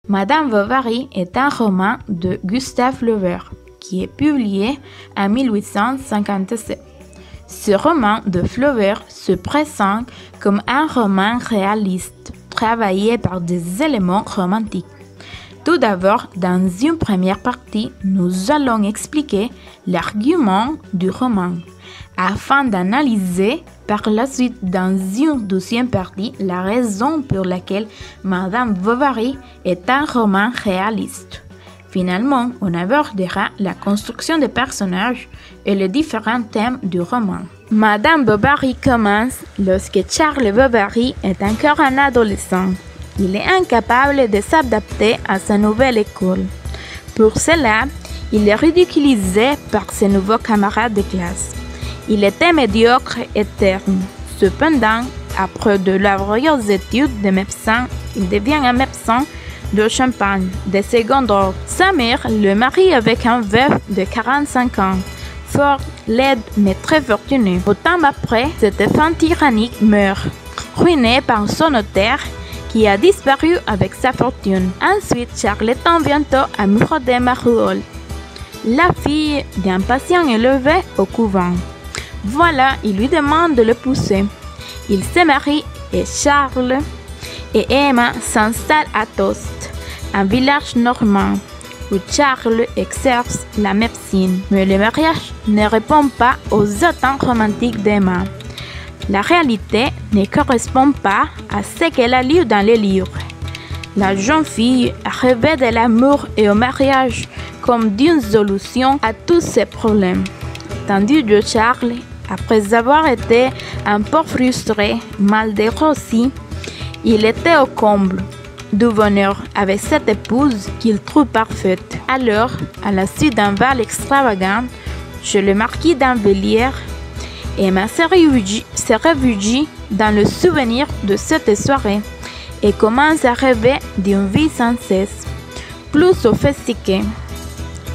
Madame Bovary est un roman de Gustave Flaubert qui est publié en 1857. Ce roman de Flaubert se présente comme un roman réaliste, travaillé par des éléments romantiques. Tout d'abord, dans une première partie, nous allons expliquer l'argument du roman, afin d'analyser par la suite dans une deuxième partie la raison pour laquelle Madame Bovary est un roman réaliste. Finalement, on abordera la construction des personnages et les différents thèmes du roman. Madame Bovary commence lorsque Charles Bovary est encore un adolescent. Il est incapable de s'adapter à sa nouvelle école. Pour cela, il est ridiculisé par ses nouveaux camarades de classe. Il était médiocre et terne. Cependant, après de laborieuses études de médecin, il devient un médecin de Champagne, de second ordre. Sa mère le marie avec un veuf de 45 ans, fort, laid mais très fortuné. Autant après, cette femme tyrannique meurt, ruinée par son notaire qui a disparu avec sa fortune. Ensuite, Charles tombe bientôt amoureux de Marouole, la fille d'un patient élevé au couvent. Voilà, il lui demande de le pousser. Il se marie et Charles et Emma s'installent à Tost, un village normand où Charles exerce la médecine. Mais le mariage ne répond pas aux attentes romantiques d'Emma. La réalité ne correspond pas à ce qu'elle a lu dans les livres. La jeune fille rêvait de l'amour et au mariage comme d'une solution à tous ses problèmes. Tandis que Charles, après avoir été un peu frustré, mal dégrossi, il était au comble du bonheur avec cette épouse qu'il trouve parfaite. Alors, à la suite d'un bal extravagant chez le marquis d'Anvelières, Emma se réfugie dans le souvenir de cette soirée et commence à rêver d'une vie sans cesse, plus sophistiquée.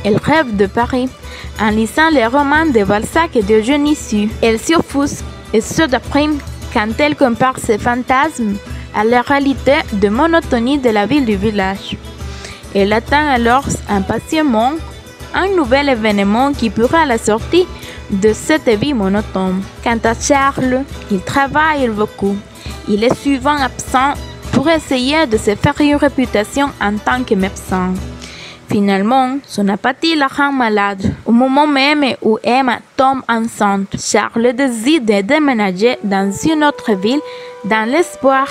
Elle rêve de Paris en lisant les romans de Balzac et de Genesue. Elle s'offusque et se déprime quand elle compare ses fantasmes à la réalité de monotonie de la ville du village. Elle attend alors impatiemment un nouvel événement qui pourra la sortir de cette vie monotone. Quant à Charles, il travaille beaucoup. Il est souvent absent pour essayer de se faire une réputation en tant que médecin. Finalement, son apathie la rend malade. Au moment même où Emma tombe enceinte, Charles décide de déménager dans une autre ville dans l'espoir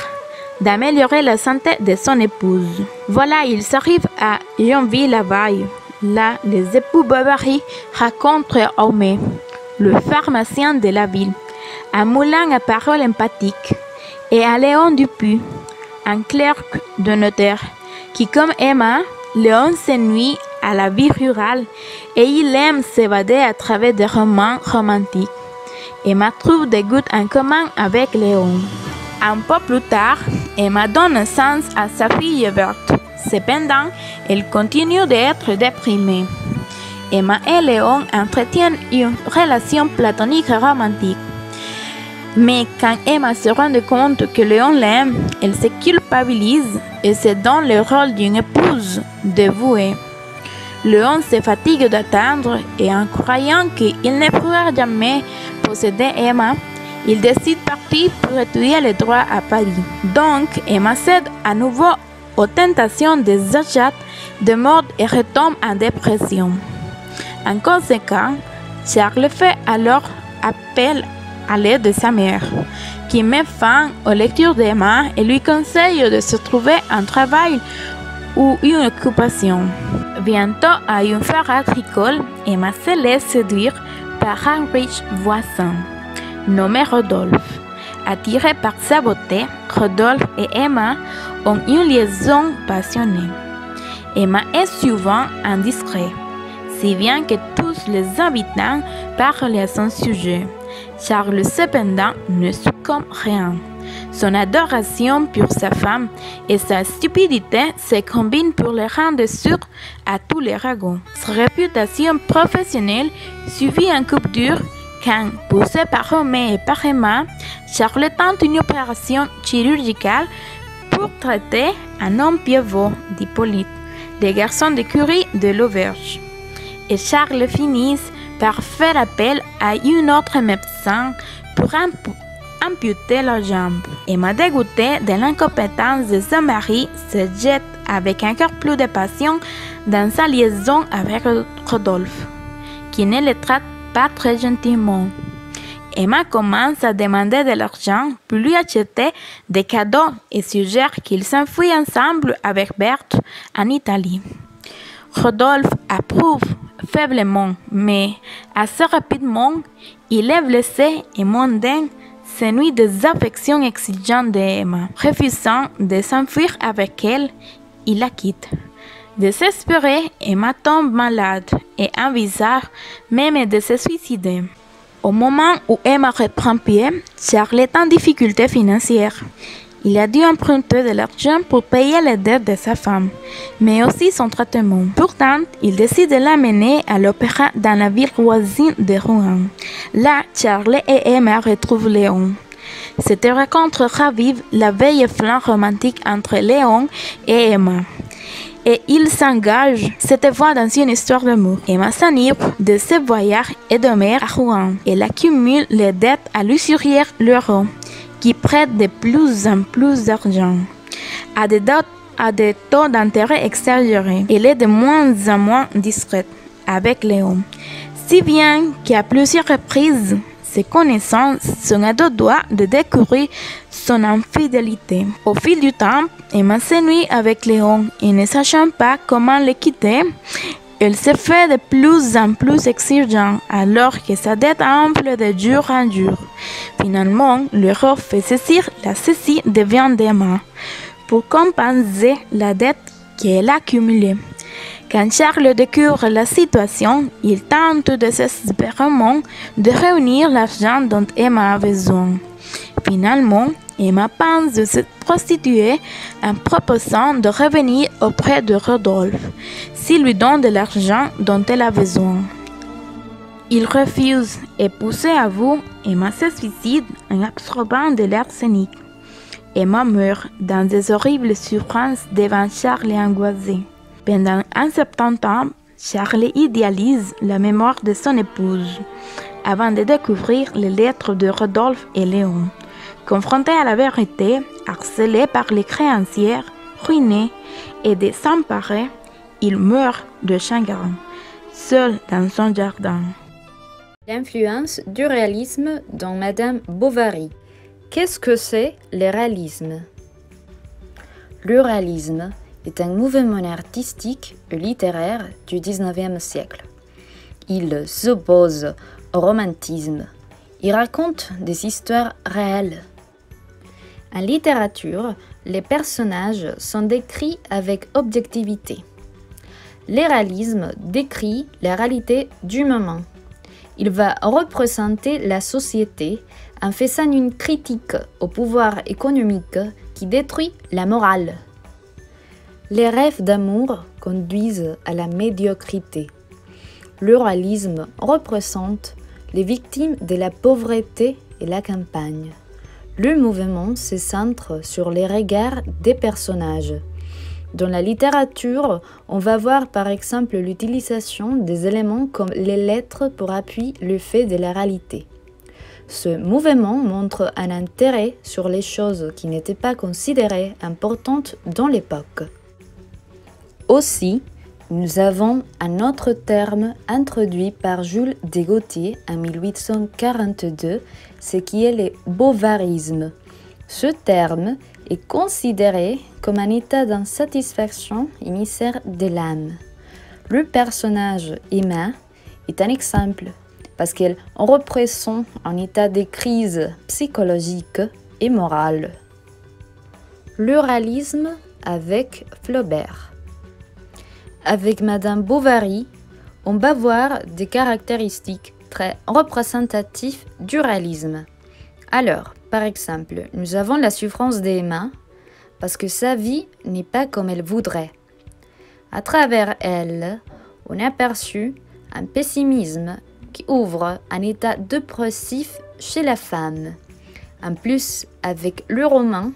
d'améliorer la santé de son épouse. Voilà, ils arrivent à Yonville-la-Baille. Là, les époux Bovary rencontrent Homais, le pharmacien de la ville, un moulin à paroles empathiques, et à Léon Dupuis, un clerc de notaire, qui, comme Emma, Léon s'ennuie à la vie rurale et il aime s'évader à travers des romans romantiques. Emma trouve des goûts en commun avec Léon. Un peu plus tard, Emma donne naissance à sa fille verte. Cependant, elle continue d'être déprimée. Emma et Léon entretiennent une relation platonique et romantique. Mais quand Emma se rend compte que Léon l'aime, elle se culpabilise et se donne le rôle d'une épouse dévouée. Léon se fatigue d'attendre et en croyant qu'il ne pourra jamais posséder Emma, il décide de partir pour étudier le droit à Paris. Donc, Emma cède à nouveau aux tentations des achats de mode et retombe en dépression. En conséquence, Charles fait alors appel à l'aide de sa mère, qui met fin aux lectures d'Emma et lui conseille de se trouver un travail ou une occupation. Bientôt, à une foire agricole, Emma se laisse séduire par un riche voisin, nommé Rodolphe. Attirés par sa beauté, Rodolphe et Emma ont une liaison passionnée. Emma est souvent indiscrète, si bien que tous les habitants parlent à son sujet. Charles, cependant, ne succombe rien. Son adoration pour sa femme et sa stupidité se combinent pour le rendre sûr à tous les ragots. Sa réputation professionnelle subit un coup dur quand, poussé par Homais et par Emma, Charles tente une opération chirurgicale pour pour traiter un homme pievot d'Hippolyte, le garçon d'écurie de l'auberge. Et Charles finit par faire appel à une autre médecin pour amputer la jambe. Emma, dégoûtée de l'incompétence de son mari, se jette avec encore plus de passion dans sa liaison avec Rodolphe, qui ne le traite pas très gentiment. Emma commence à demander de l'argent pour lui acheter des cadeaux et suggère qu'ils s'enfuient ensemble avec Berthe en Italie. Rodolphe approuve faiblement, mais assez rapidement, il est blessé et mondain s'ennuie des affections exigeantes d'Emma. Refusant de s'enfuir avec elle, il la quitte. Désespérée, Emma tombe malade et envisage même de se suicider. Au moment où Emma reprend pied, Charles est en difficulté financière. Il a dû emprunter de l'argent pour payer les dettes de sa femme, mais aussi son traitement. Pourtant, il décide de l'amener à l'opéra dans la ville voisine de Rouen. Là, Charles et Emma retrouvent Léon. Cette rencontre ravive la vieille flamme romantique entre Léon et Emma. Et ils s'engagent cette fois dans une histoire d'amour. Emma s'enivre de ses voyages et demeure à Rouen. Elle accumule les dettes à l'usurier Leroux, qui prête de plus en plus d'argent, à des taux d'intérêt exagérés. Elle est de moins en moins discrète avec Léon, si bien qu'à plusieurs reprises, ses connaissances sont à deux doigts de découvrir son infidélité. Au fil du temps, Emma s'ennuie avec Léon et ne sachant pas comment le quitter, elle se fait de plus en plus exigeante alors que sa dette enfle de jour en jour. Finalement, l'erreur fait saisir la saisie de viande d'Emma pour compenser la dette qu'elle a accumulée. Quand Charles découvre la situation, il tente désespérément de réunir l'argent dont Emma a besoin. Finalement, Emma pense de se prostituer en proposant de revenir auprès de Rodolphe s'il lui donne de l'argent dont elle a besoin. Il refuse et poussé à bout, Emma se suicide en absorbant de l'arsenic. Emma meurt dans des horribles souffrances devant Charles angoissé. Pendant un certain temps, Charles idéalise la mémoire de son épouse, avant de découvrir les lettres de Rodolphe et Léon. Confronté à la vérité, harcelé par les créanciers, ruiné et désemparé, il meurt de chagrin, seul dans son jardin. L'influence du réalisme dans Madame Bovary. Qu'est-ce que c'est le réalisme? Le réalisme est un mouvement artistique et littéraire du XIXe siècle. Il s'oppose au romantisme. Il raconte des histoires réelles. En littérature, les personnages sont décrits avec objectivité. Le réalisme décrit la réalité du moment. Il va représenter la société en faisant une critique au pouvoir économique qui détruit la morale. Les rêves d'amour conduisent à la médiocrité. Le réalisme représente les victimes de la pauvreté et la campagne. Le mouvement se centre sur les regards des personnages. Dans la littérature, on va voir par exemple l'utilisation des éléments comme les lettres pour appuyer le fait de la réalité. Ce mouvement montre un intérêt sur les choses qui n'étaient pas considérées importantes dans l'époque. Aussi, nous avons un autre terme introduit par Jules de Gaultier en 1842, ce qui est le bovarisme. Ce terme est considéré comme un état d'insatisfaction et misère de l'âme. Le personnage Emma est un exemple parce qu'elle représente un état de crise psychologique et morale. Le réalisme avec Flaubert. Avec Madame Bovary, on va voir des caractéristiques très représentatives du réalisme. Alors, par exemple, nous avons la souffrance d'Emma parce que sa vie n'est pas comme elle voudrait. À travers elle, on a aperçu un pessimisme qui ouvre un état dépressif chez la femme. En plus, avec le roman,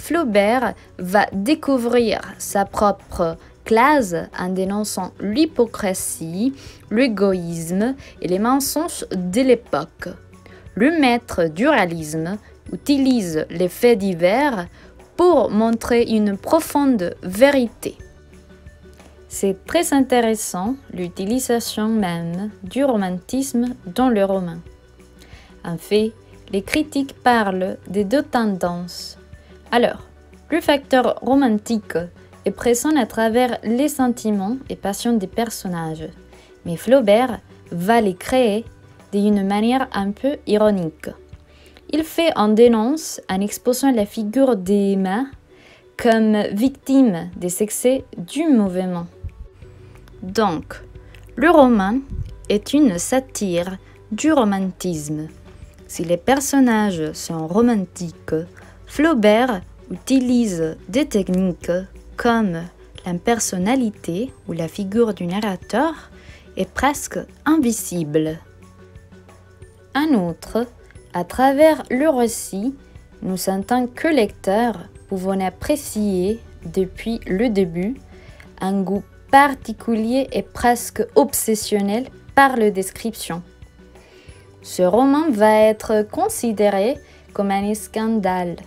Flaubert va découvrir sa propre classe en dénonçant l'hypocrisie, l'égoïsme et les mensonges de l'époque. Le maître du réalisme utilise les faits divers pour montrer une profonde vérité. C'est très intéressant l'utilisation même du romantisme dans le roman. En fait, les critiques parlent des deux tendances. Alors, le facteur romantique est présent à travers les sentiments et passions des personnages, mais Flaubert va les créer d'une manière un peu ironique. Il fait en dénonce en exposant la figure d'Emma comme victime des excès du mouvement. Donc, le roman est une satire du romantisme. Si les personnages sont romantiques, Flaubert utilise des techniques comme l'impersonnalité où la figure du narrateur est presque invisible. En outre, à travers le récit, nous en tant que lecteurs pouvons apprécier depuis le début un goût particulier et presque obsessionnel par la description. Ce roman va être considéré comme un scandale,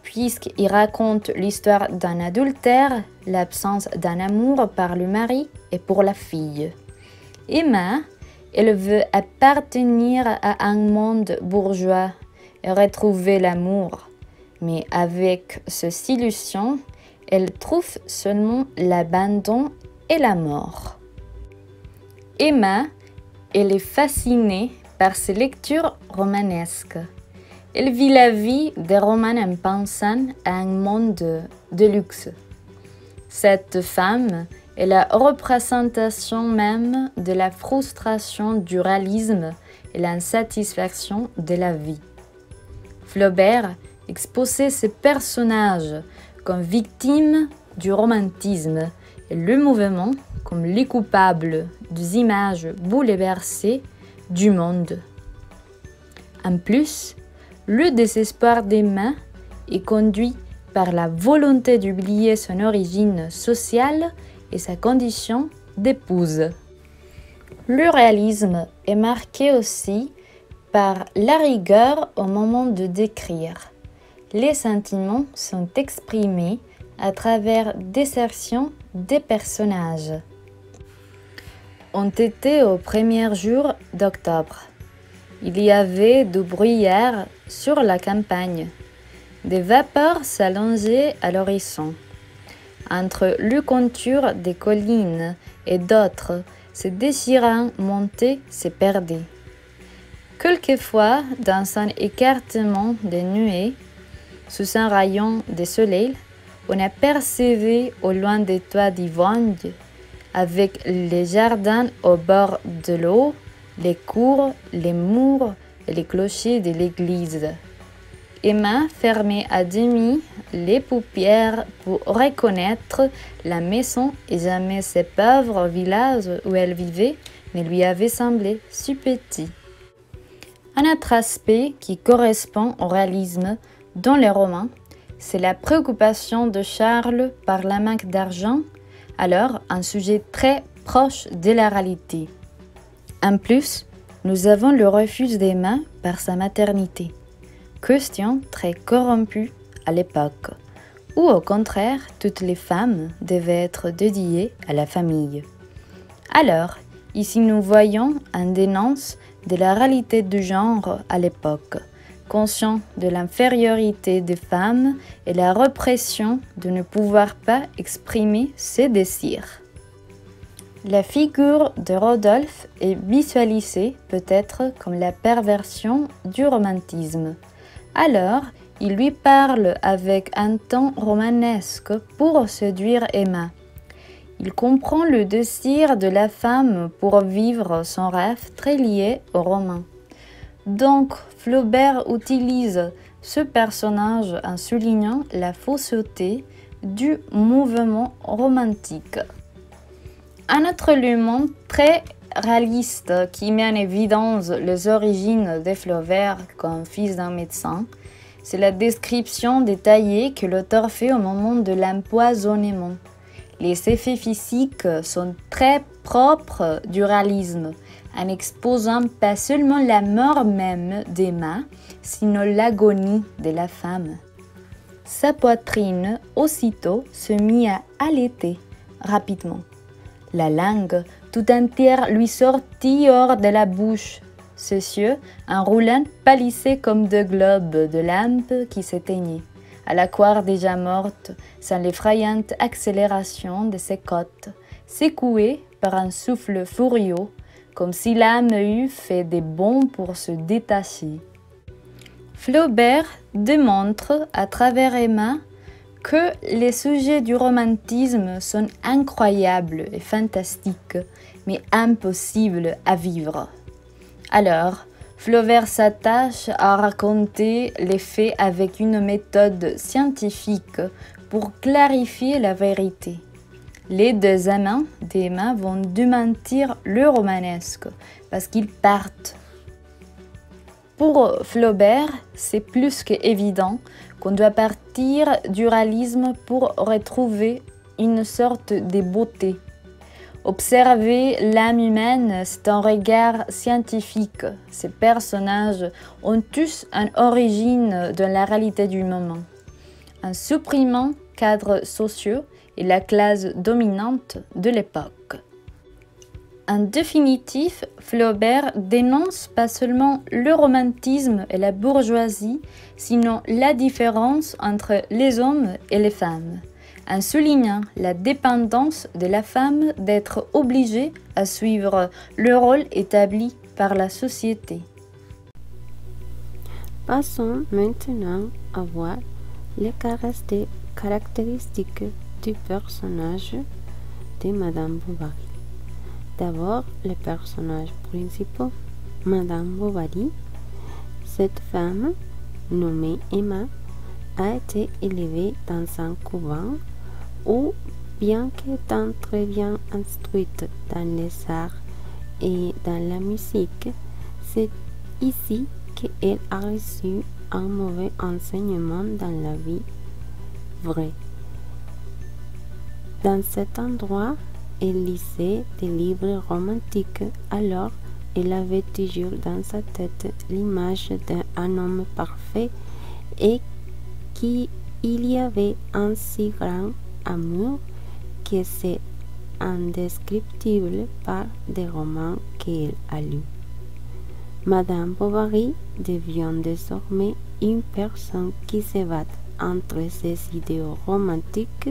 puisqu'il raconte l'histoire d'un adultère, l'absence d'un amour par le mari et pour la fille. Emma, elle veut appartenir à un monde bourgeois et retrouver l'amour, mais avec cette illusion, elle trouve seulement l'abandon et la mort. Emma, elle est fascinée par ses lectures romanesques. Elle vit la vie des romans en pensant à un monde de luxe. Cette femme est la représentation même de la frustration du réalisme et l'insatisfaction de la vie. Flaubert exposait ses personnages comme victimes du romantisme et le mouvement comme les coupables des images bouleversées du monde. En plus, le désespoir d'Emma est conduit par la volonté d'oublier son origine sociale et sa condition d'épouse. Le réalisme est marqué aussi par la rigueur au moment de décrire. Les sentiments sont exprimés à travers des actions des personnages. On était au premier jour d'octobre. Il y avait du brouillard sur la campagne. Des vapeurs s'allongeaient à l'horizon. Entre le contour des collines et d'autres, ces désirants montaient se perdaient. Quelquefois, dans un écartement des nuées, sous un rayon de soleil, on apercevait au loin des toits d'ivrogne, avec les jardins au bord de l'eau, les cours, les murs et les clochers de l'église. Emma fermait à demi les paupières pour reconnaître la maison et jamais ce pauvre village où elle vivait ne lui avait semblé si petit. Un autre aspect qui correspond au réalisme dans les romans, c'est la préoccupation de Charles par la manque d'argent, alors un sujet très proche de la réalité. En plus, nous avons le refus d'Emma par sa maternité, question très corrompue à l'époque, où au contraire, toutes les femmes devaient être dédiées à la famille. Alors, ici nous voyons une dénonce de la réalité du genre à l'époque, conscient de l'infériorité des femmes et la répression de ne pouvoir pas exprimer ses désirs. La figure de Rodolphe est visualisée peut-être comme la perversion du romantisme. Alors, il lui parle avec un ton romanesque pour séduire Emma. Il comprend le désir de la femme pour vivre son rêve très lié au roman. Donc, Flaubert utilise ce personnage en soulignant la fausseté du mouvement romantique. Un autre élément très réaliste qui met en évidence les origines de Flaubert comme fils d'un médecin, C'est la description détaillée que l'auteur fait au moment de l'empoisonnement. Les effets physiques sont très propres du réalisme, en exposant pas seulement la mort même d'Emma, sinon l'agonie de la femme. Sa poitrine aussitôt se mit à allaiter rapidement. La langue tout entière lui sortit hors de la bouche. Ses yeux, en roulant, pâlissaient comme deux globes de lampes qui s'éteignaient, à la croire déjà morte, sans l'effrayante accélération de ses côtes, secouée par un souffle furieux, comme si l'âme eût fait des bonds pour se détacher. Flaubert démontre à travers Emma que les sujets du romantisme sont incroyables et fantastiques, mais impossibles à vivre. Alors, Flaubert s'attache à raconter les faits avec une méthode scientifique pour clarifier la vérité. Les deux amants d'Emma vont démentir le romanesque parce qu'ils partent. Pour Flaubert, c'est plus qu'évident qu'on doit partir du réalisme pour retrouver une sorte de beauté. Observer l'âme humaine, c'est un regard scientifique. Ces personnages ont tous une origine dans la réalité du moment. En supprimant cadres sociaux et la classe dominante de l'époque. En définitive, Flaubert dénonce pas seulement le romantisme et la bourgeoisie, sinon la différence entre les hommes et les femmes, en soulignant la dépendance de la femme d'être obligée à suivre le rôle établi par la société. Passons maintenant à voir les caractéristiques du personnage de Madame Bovary. D'abord, le personnage principal, Madame Bovary. Cette femme, nommée Emma, a été élevée dans un couvent où, bien qu'étant très bien instruite dans les arts et dans la musique, c'est ici qu'elle a reçu un mauvais enseignement dans la vie vraie. Dans cet endroit, elle lisait des livres romantiques, alors elle avait toujours dans sa tête l'image d'un homme parfait et qu'il y avait un si grand amour que c'est indescriptible par des romans qu'elle a lus. Madame Bovary devient désormais une personne qui se bat entre ses idéaux romantiques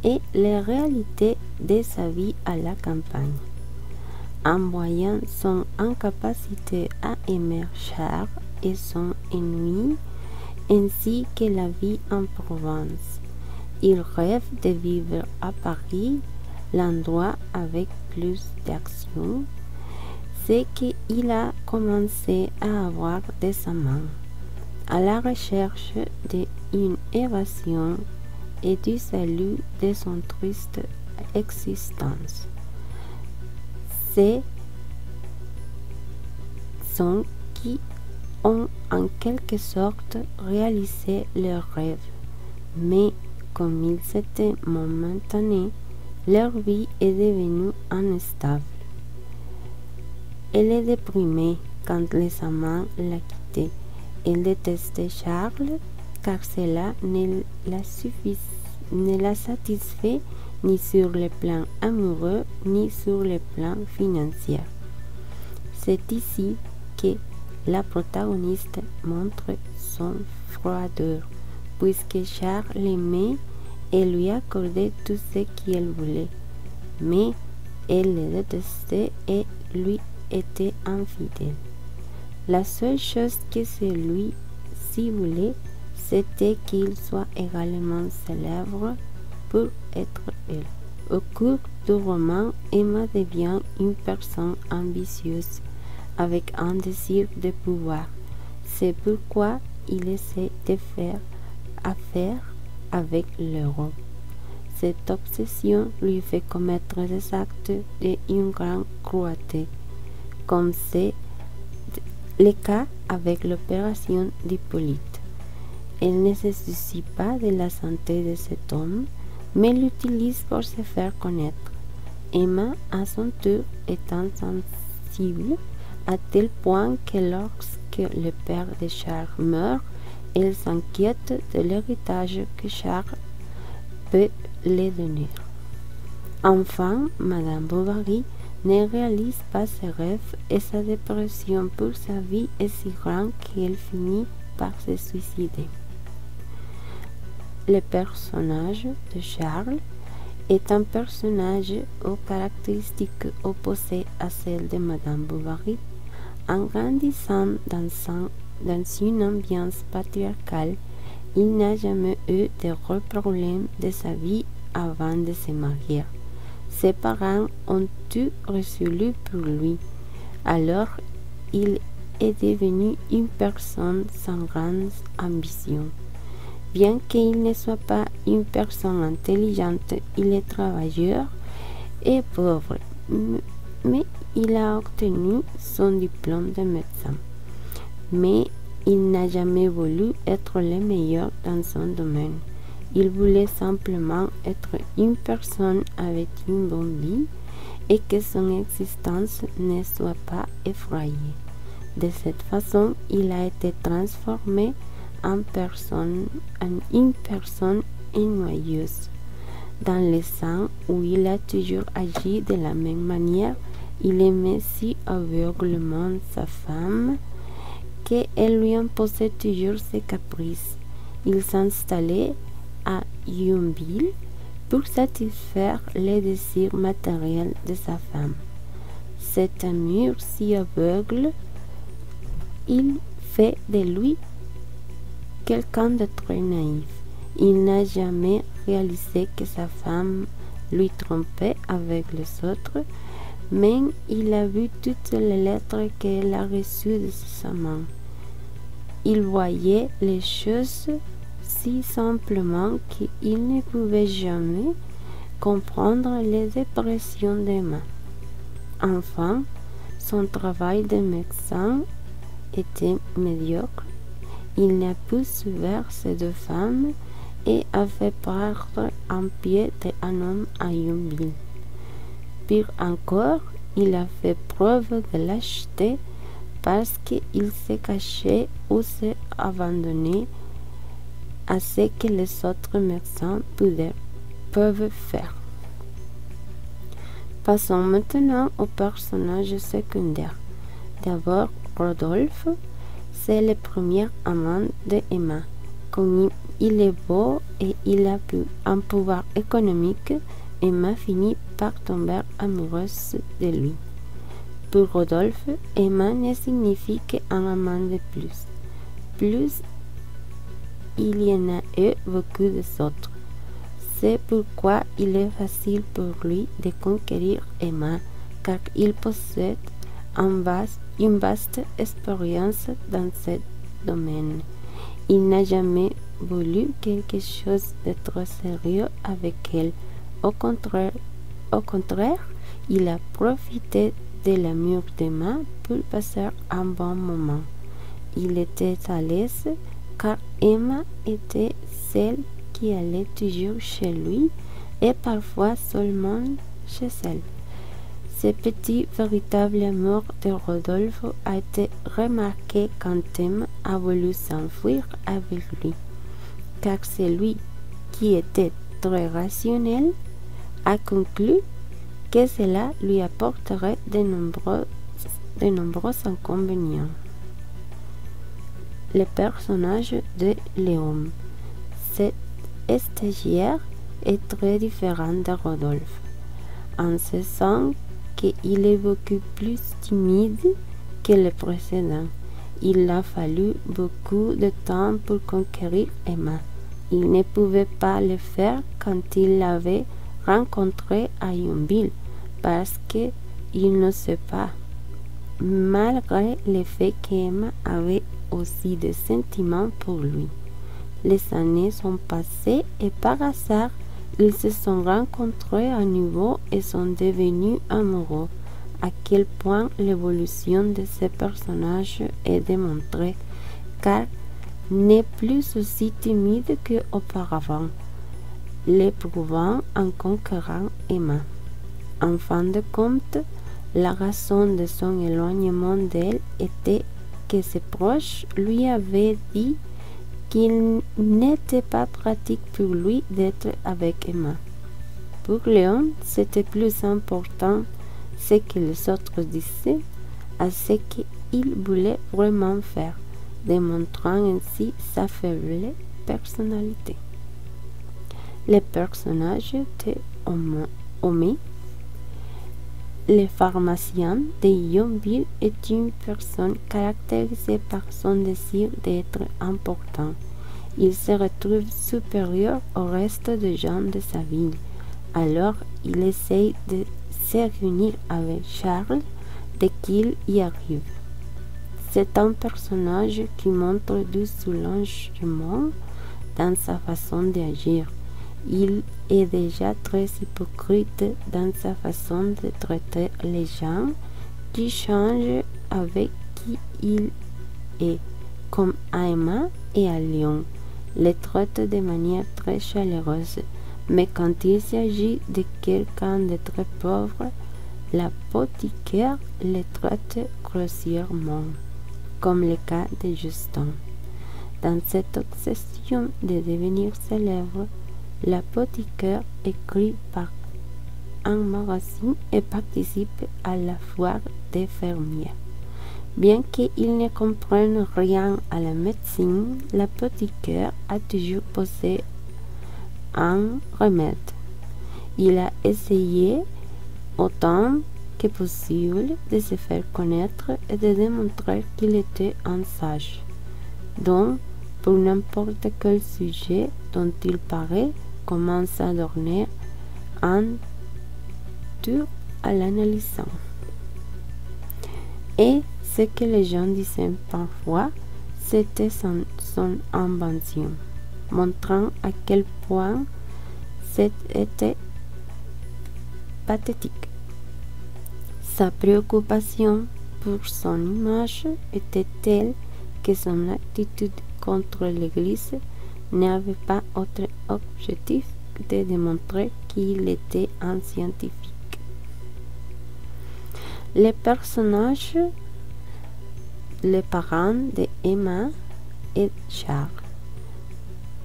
et les réalités de sa vie à la campagne. En voyant son incapacité à aimer Charles et son ennui, ainsi que la vie en Provence, il rêve de vivre à Paris, l'endroit avec plus d'action. C'est qu'il a commencé à avoir des amants, à la recherche d'une évasion et du salut de son triste existence. C'est ceux qui ont en quelque sorte réalisé leurs rêves, mais comme ils étaient momentanés, leur vie est devenue instable. Elle est déprimée quand les amants la quittaient. Elle détestait Charles car cela ne la satisfait ni sur le plan amoureux ni sur le plan financier. C'est ici que la protagoniste montre son froideur, puisque Charles l'aimait et lui accordait tout ce qu'elle voulait, mais elle le détestait et lui était infidèle. La seule chose que celui-ci voulait, c'était qu'il soit également célèbre pour être elle. Au cours du roman, Emma devient une personne ambitieuse, avec un désir de pouvoir. C'est pourquoi il essaie de faire affaire avec l'Europe. Cette obsession lui fait commettre des actes d'une grande cruauté, comme c'est le cas avec l'opération d'Hippolyte. Elle ne se soucie pas de la santé de cet homme, mais l'utilise pour se faire connaître. Emma, à son tour, est insensible à tel point que lorsque le père de Charles meurt, elle s'inquiète de l'héritage que Charles peut lui donner. Enfin, Madame Bovary ne réalise pas ses rêves et sa dépression pour sa vie est si grande qu'elle finit par se suicider. Le personnage de Charles est un personnage aux caractéristiques opposées à celles de Madame Bovary. En grandissant dans une ambiance patriarcale, il n'a jamais eu de gros problèmes de sa vie avant de se marier. Ses parents ont tout résolu pour lui. Alors, il est devenu une personne sans grande ambition. Bien qu'il ne soit pas une personne intelligente, il est travailleur et pauvre, mais il a obtenu son diplôme de médecin. Mais il n'a jamais voulu être le meilleur dans son domaine. Il voulait simplement être une personne avec une bonne vie et que son existence ne soit pas effrayée. De cette façon, il a été transformé en une personne ennuyeuse. Dans le sens où il a toujours agi de la même manière, il aimait si aveuglément sa femme qu'elle lui imposait toujours ses caprices. Il s'installait à Yonville pour satisfaire les désirs matériels de sa femme. Cet amour si aveugle, il fait de lui quelqu'un de très naïf. Il n'a jamais réalisé que sa femme lui trompait avec les autres, mais il a vu toutes les lettres qu'elle a reçues de sa main. Il voyait les choses si simplement qu'il ne pouvait jamais comprendre les dépressions d'Emma. Enfin, son travail de médecin était médiocre. Il n'a pu sauver ces deux femmes et a fait perdre un pied d'un homme à Yonville. Pire encore, il a fait preuve de lâcheté parce qu'il s'est caché ou s'est abandonné à ce que les autres médecins peuvent faire. Passons maintenant aux personnages secondaires. D'abord, Rodolphe, c'est le premier amant de Emma. Comme il est beau et il a un pouvoir économique, Emma finit par tomber amoureuse de lui. Pour Rodolphe, Emma ne signifie qu'un amant de plus. Plus il y en a eu beaucoup d'autres. C'est pourquoi il est facile pour lui de conquérir Emma, car il possède une vaste expérience dans ce domaine. Il n'a jamais voulu quelque chose de trop sérieux avec elle. Au contraire, il a profité de l'amour d'Emma pour passer un bon moment. Il était à l'aise car Emma était celle qui allait toujours chez lui et parfois seulement chez elle. Ce petit véritable amour de Rodolphe a été remarqué quand Emma a voulu s'enfuir avec lui, car celui qui était très rationnel a conclu que cela lui apporterait de nombreux inconvénients. Le personnage de Léon. Cet stagiaire est très différent de Rodolphe, en ce sens qu'il est beaucoup plus timide que le précédent. Il a fallu beaucoup de temps pour conquérir Emma. Il ne pouvait pas le faire quand il l'avait rencontrée à Yonville, parce qu'il ne sait pas, malgré le fait qu'Emma avait aussi des sentiments pour lui. Les années sont passées et par hasard, ils se sont rencontrés à nouveau et sont devenus amoureux. À quel point l'évolution de ces personnages est démontrée, car n'est plus aussi timide qu'auparavant, l'éprouvant en conquérant Emma. En fin de compte, la raison de son éloignement d'elle était que ses proches lui avaient dit qu'il n'était pas pratique pour lui d'être avec Emma. Pour Léon, c'était plus important ce que les autres disaient à ce qu'il voulait vraiment faire, démontrant ainsi sa faible personnalité. Le personnage de Homais, le pharmacien de Yonville, est une personne caractérisée par son désir d'être important. Il se retrouve supérieur au reste des gens de sa ville. Alors, il essaye de se réunir avec Charles dès qu'il y arrive. C'est un personnage qui montre du soulagement dans sa façon d'agir. Il est déjà très hypocrite dans sa façon de traiter les gens qui changent avec qui il est, comme à Emma et à Léon. Les traite de manière très chaleureuse, mais quand il s'agit de quelqu'un de très pauvre, l'apothicaire les traite grossièrement, comme le cas de Justin. Dans cette obsession de devenir célèbre, l'apothicaire écrit par un magazine et participe à la foire des fermiers. Bien qu'il ne comprenne rien à la médecine, l'apothicaire a toujours posé un remède. Il a essayé autant que possible de se faire connaître et de démontrer qu'il était un sage. Donc, pour n'importe quel sujet dont il paraît, commence à donner un tour à l'analysant. Et ce que les gens disaient parfois, c'était son invention, montrant à quel point c'était pathétique. Sa préoccupation pour son image était telle que son attitude contre l'Église n'avait pas autre objectif que de démontrer qu'il était un scientifique. Les personnages, les parents de Emma et Charles,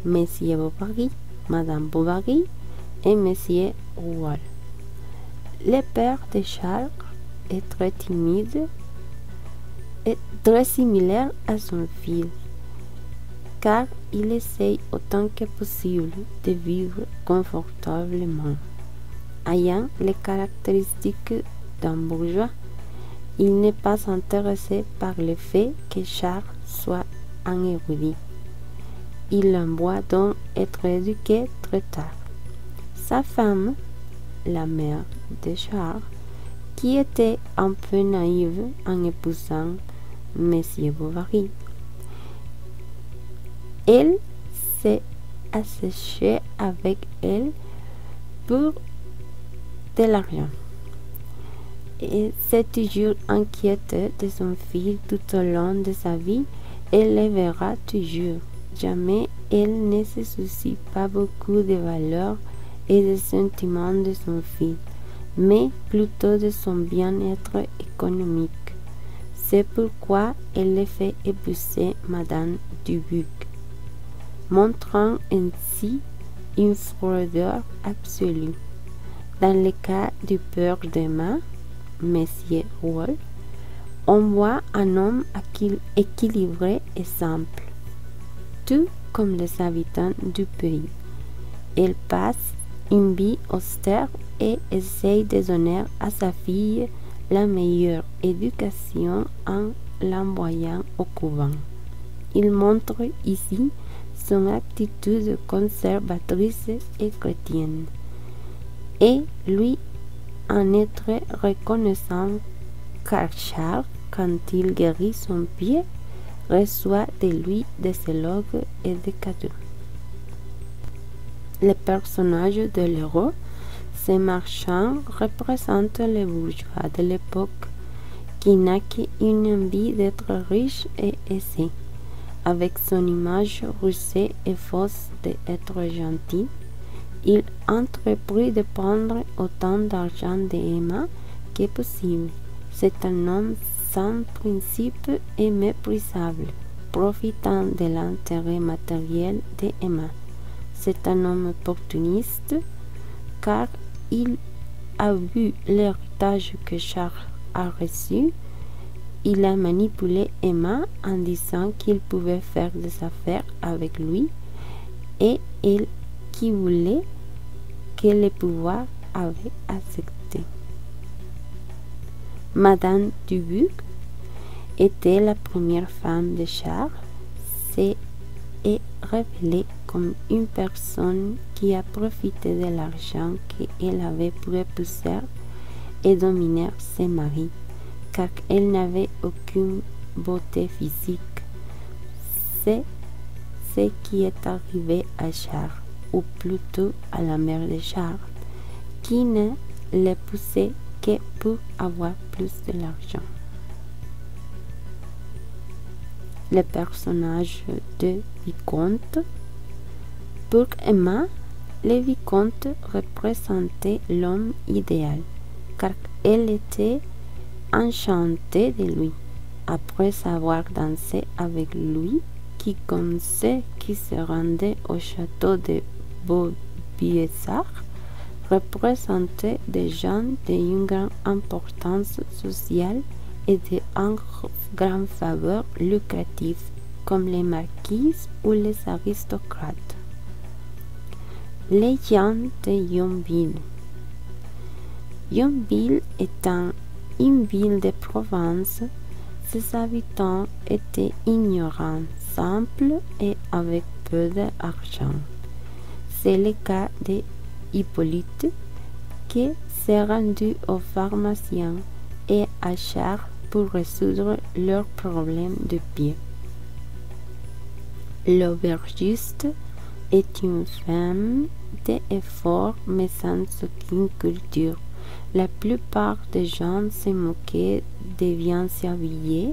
Monsieur Bovary, Madame Bovary et Monsieur Rouault. Le père de Charles est très timide et très similaire à son fils, car il essaye autant que possible de vivre confortablement. Ayant les caractéristiques d'un bourgeois, il n'est pas intéressé par le fait que Charles soit un érudit. Il l'envoie donc être éduqué très tard. Sa femme, la mère de Charles, qui était un peu naïve en épousant Monsieur Bovary, elle s'est associée avec elle pour de l'argent et s'est toujours inquiète de son fils tout au long de sa vie. Elle le verra toujours. Jamais elle ne se soucie pas beaucoup des valeurs et des sentiments de son fils, mais plutôt de son bien-être économique. C'est pourquoi elle le fait épouser Madame Dubuc, montrant ainsi une froideur absolue. Dans le cas du père d'Emma, Monsieur Rouault, on voit un homme équilibré et simple, tout comme les habitants du pays. Il passe une vie austère et essaye de donner à sa fille la meilleure éducation en l'envoyant au couvent. Il montre ici son attitude conservatrice et chrétienne, et lui en est très reconnaissant, car Charles, quand il guérit son pied, reçoit de lui des éloges et des cadeaux. Le personnage de l'héros, ce marchand, représente le bourgeois de l'époque qui n'a qu'une envie d'être riche et aisé. avec son image rusée et fausse d'être gentil, il entreprit de prendre autant d'argent d'Emma que possible. C'est un homme sans principe et méprisable, profitant de l'intérêt matériel d'Emma. C'est un homme opportuniste, car il a vu l'héritage que Charles a reçu. Il a manipulé Emma en disant qu'il pouvait faire des affaires avec lui et elle qui voulait que le pouvoir avait accepté. Madame Dubuc était la première femme de Charles, s'est révélée comme une personne qui a profité de l'argent qu'elle avait pour épouser et dominer ses maris, car elle n'avait aucune beauté physique. C'est ce qui est arrivé à Charles, ou plutôt à la mère de Charles, qui ne l'épousait que pour avoir plus de l'argent. Le personnage de vicomte. Pour Emma, le vicomte représentait l'homme idéal, car elle était enchantée de lui. Après avoir dansé avec lui, qui comme ceux qui se rendaient au château de Beaubien représentait des gens d'une grande importance sociale et d'une grande faveur lucrative, comme les marquises ou les aristocrates. Les gens de Yonville. Yonville étant une ville de province, ses habitants étaient ignorants, simples et avec peu d'argent. C'est le cas d'Hippolyte, qui s'est rendu au pharmacien et à Charles pour résoudre leurs problèmes de pied. L'aubergiste est une femme d'effort mais sans aucune culture. La plupart des gens se moquaient des bien habillés.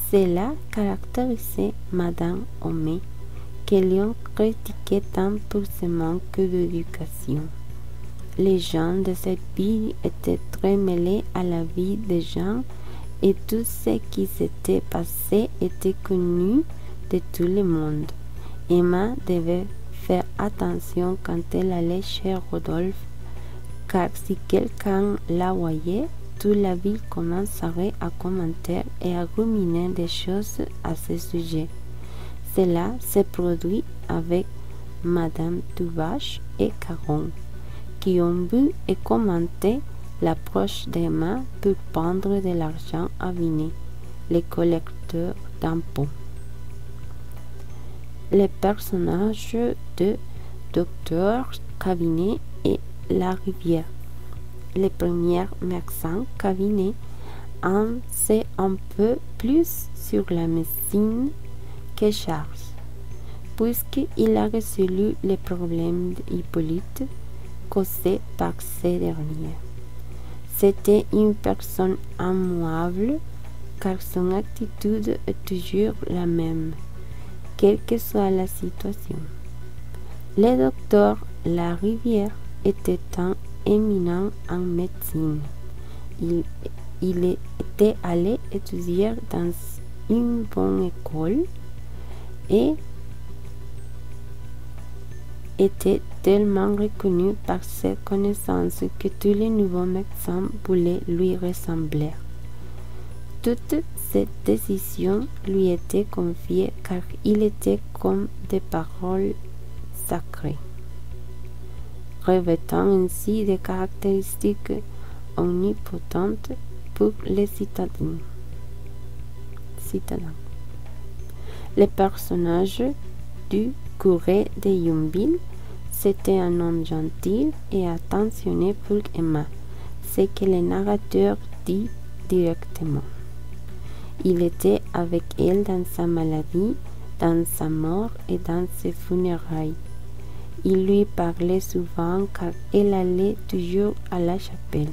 Cela caractérisait Madame Homais, que l'on critiquait tant pour ce manque d'éducation. Les gens de cette ville étaient très mêlés à la vie des gens et tout ce qui s'était passé était connu de tout le monde. Emma devait faire attention quand elle allait chez Rodolphe, car si quelqu'un la voyait, toute la ville commencerait à commenter et à ruminer des choses à ce sujet. Cela se produit avec Madame Tuvache et Caron, qui ont vu et commenté l'approche d'Emma pour prendre de l'argent à Vinet, les collecteurs d'impôts. Les personnages de Docteur Cabinet et La Rivière. Les premiers médecins Cabinet en sait un peu plus sur la médecine que Charles, puisqu'il a résolu les problèmes d'Hippolyte causés par ces derniers. C'était une personne immuable, car son attitude est toujours la même, quelle que soit la situation. Le docteur La Rivière était un éminent en médecine. Il était allé étudier dans une bonne école et était tellement reconnu par ses connaissances que tous les nouveaux médecins voulaient lui ressembler. Toute cette décision lui était confiée car il était comme des paroles sacrées, revêtant ainsi des caractéristiques omnipotentes pour les citadins. Le personnage du curé de Yonville, c'était un homme gentil et attentionné pour Emma, ce que le narrateur dit directement. Il était avec elle dans sa maladie, dans sa mort et dans ses funérailles. Il lui parlait souvent car elle allait toujours à la chapelle.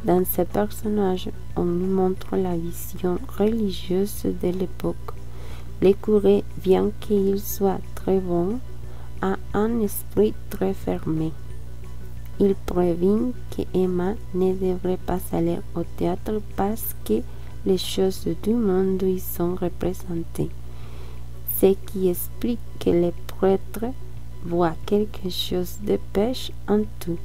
Dans ce personnage, on nous montre la vision religieuse de l'époque, Le curé, bien qu'il soit très bon, a un esprit très fermé. Il prévient qu'Emma ne devrait pas aller au théâtre parce que les choses du monde y sont représentées, ce qui explique que les prêtres voient quelque chose de pêche en tout.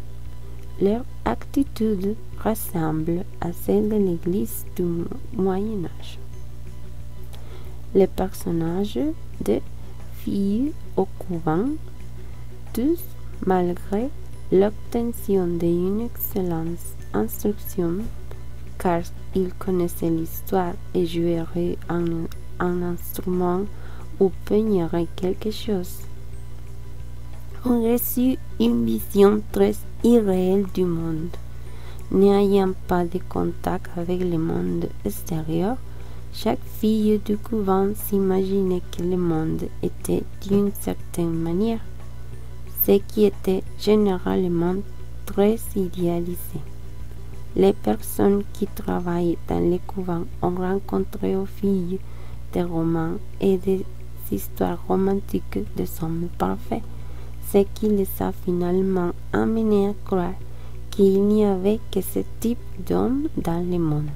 Leur attitude ressemble à celle de l'Église du Moyen Âge. Les personnages de filles au couvent, tous, malgré l'obtention d'une excellente instruction, car ils connaissaient l'histoire et joueraient un instrument ou peigneraient quelque chose, ont reçu une vision très irréelle du monde. N'ayant pas de contact avec le monde extérieur, chaque fille du couvent s'imaginait que le monde était d'une certaine manière, ce qui était généralement très idéalisé. Les personnes qui travaillent dans les couvents ont rencontré aux filles des romans et des histoires romantiques de hommes parfaits, ce qui les a finalement amenés à croire qu'il n'y avait que ce type d'hommes dans le monde.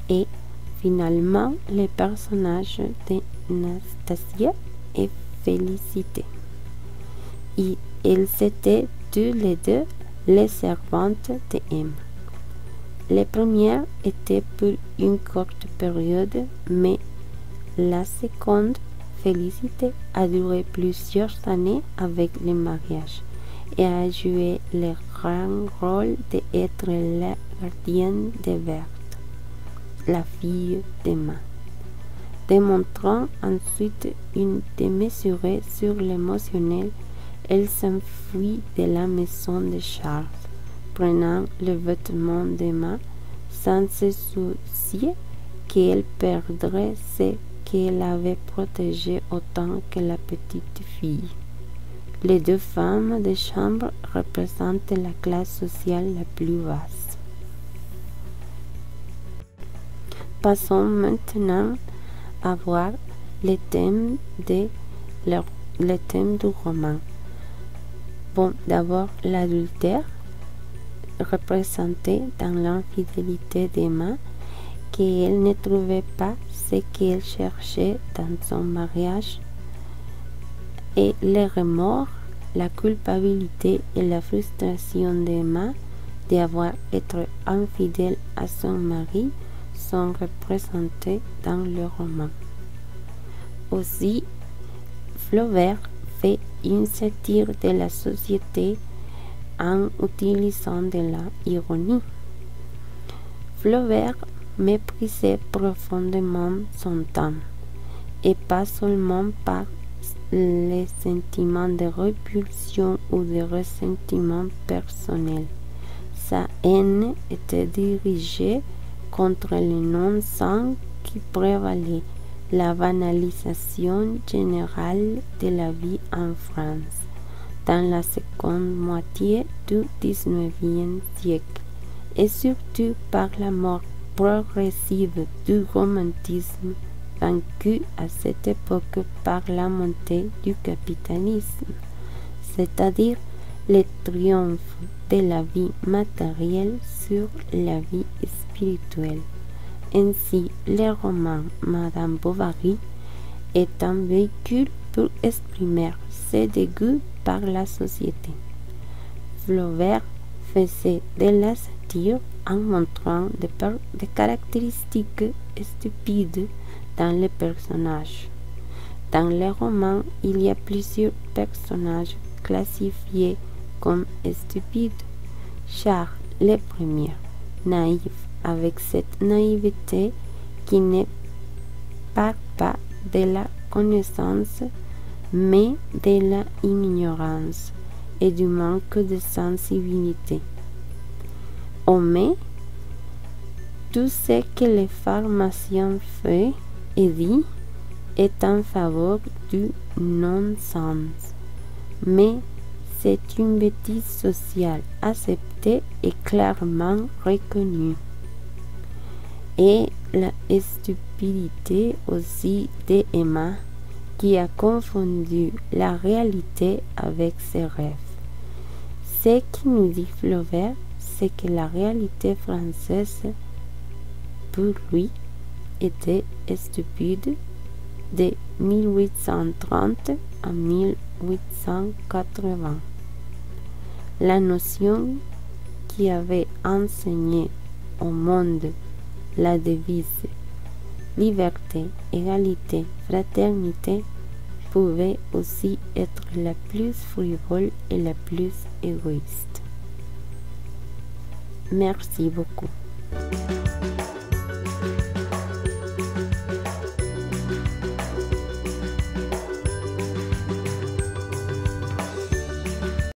Et finalement, les personnages de Nastasia et Félicité. Et elles étaient tous les deux les servantes d'Emma. Les premières étaient pour une courte période, mais la seconde, Félicité, a duré plusieurs années avec le mariage et a joué le grand rôle d'être la gardienne de Berthe, la fille d'Emma, démontrant ensuite une démesurée sur l'émotionnel. Elle s'enfuit de la maison de Charles, prenant le vêtement d'Emma sans se soucier qu'elle perdrait ce qu'elle avait protégé autant que la petite fille. Les deux femmes de chambre représentent la classe sociale la plus basse. Passons maintenant à voir les thèmes du roman. Bon, d'abord l'adultère, représenté dans l'infidélité d'Emma, qu'elle ne trouvait pas ce qu'elle cherchait dans son mariage, et les remords, la culpabilité et la frustration d'Emma d'avoir été infidèle à son mari sont représentés dans le roman. Aussi, Flaubert fait une satire de la société en utilisant de la ironie. Flaubert méprisait profondément son temps, et pas seulement par les sentiments de répulsion ou de ressentiment personnel. Sa haine était dirigée contre le non-sens qui prévalait, la banalisation générale de la vie en France dans la seconde moitié du XIXe siècle, et surtout par la mort progressive du romantisme, vaincu à cette époque par la montée du capitalisme, c'est-à-dire le triomphe de la vie matérielle sur la vie spirituelle. Ainsi, le roman Madame Bovary est un véhicule pour exprimer ses dégoûts par la société. Flaubert faisait de la satire en montrant des caractéristiques stupides dans les personnages. Dans le roman, il y a plusieurs personnages classifiés comme stupides. Charles, le premier, naïf, avec cette naïveté qui ne part pas de la connaissance, mais de la ignorance et du manque de sensibilité. Homais, tout ce que le pharmacien fait et dit est en faveur du non-sens, mais c'est une bêtise sociale acceptée et clairement reconnue. et la stupidité aussi d'Emma qui a confondu la réalité avec ses rêves. Ce qui nous dit Flaubert, c'est que la réalité française, pour lui, était stupide de 1830 à 1880. La notion qui avait enseigné au monde la devise liberté, égalité, fraternité pouvait aussi être la plus frivole et la plus égoïste. Merci beaucoup.